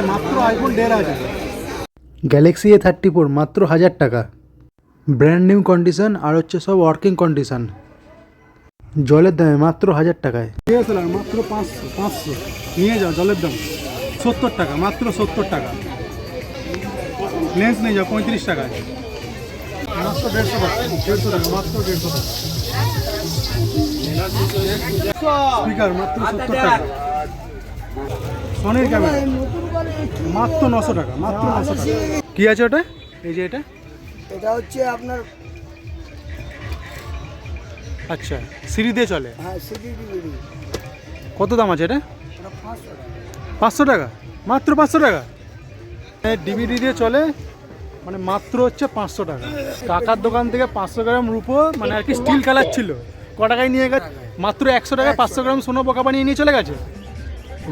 মাত্র iPhone 1500, Galaxy A34 মাত্র 1000 টাকা, ব্র্যান্ড নিউ কন্ডিশন আর হচ্ছে সব ওয়ার্কিং কন্ডিশন, জলের দামে মাত্র 1000 টাকায়। ডিএসএলআর মাত্র 500 নিয়ে যাও, জলের দাম 70 টাকা, মাত্র 70 টাকা। লেন্স নিয়ে যাও 35 টাকায়, মাত্র 150 টাকা, 150 টাকা, মাত্র 150 টাকা। স্পিকার মাত্র 70 টাকা। সনির ক্যামেরা মাত্র 900 টাকা, মাত্র 900 টাকা। কি আছে ওটা? এই যে এটা হচ্ছে আপনার, আচ্ছা সিঁড়ি দিয়ে চলে। হ্যাঁ সিডি ডিভিডি, কত দাম আছে এটা? 500 টাকা, মাত্র 500 টাকা। ডিভিডি দিয়ে চলে, মানে মাত্র হচ্ছে 500 টাকা। কাকার দোকান থেকে 500 গ্রাম রূপো, মানে আর কি স্টিল কালার ছিল, ক টাকায় নিয়ে গেছে? মাত্র 100 টাকা 500 গ্রাম সোনা বোকা বানিয়ে নিয়ে চলে গেছে।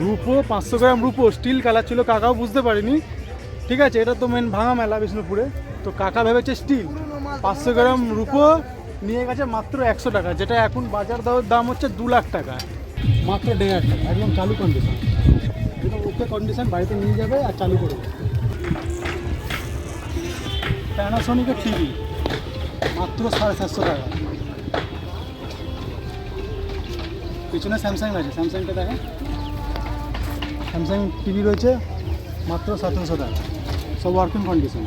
রূপো 500 গ্রাম রূপো স্টিল কালার ছিল, কাকাও বুঝতে পারিনি। ঠিক আছে, এটা তো মেন ভাঙা মেলা বিষ্ণুপুরে, তো কাকা ভেবেছে স্টিল। 500 গ্রাম রূপো নিয়ে গেছে মাত্র 100 টাকা, যেটা এখন বাজার দাম হচ্ছে 2 লাখ টাকা। মাত্র 1.5 টাকা, একদম চালু কন্ডিশন, একদম ওকে কন্ডিশন, বাড়িতে নিয়ে যাবে আর চালু করবে। প্যানাসোনিকের টিভি মাত্র 750 টাকা। পিছনে স্যামসাং আছে, স্যামসাংটা দেখে, স্যামসাং টিভি রয়েছে মাত্র 700 টাকা, সব ওয়ার্কিং কন্ডিশন।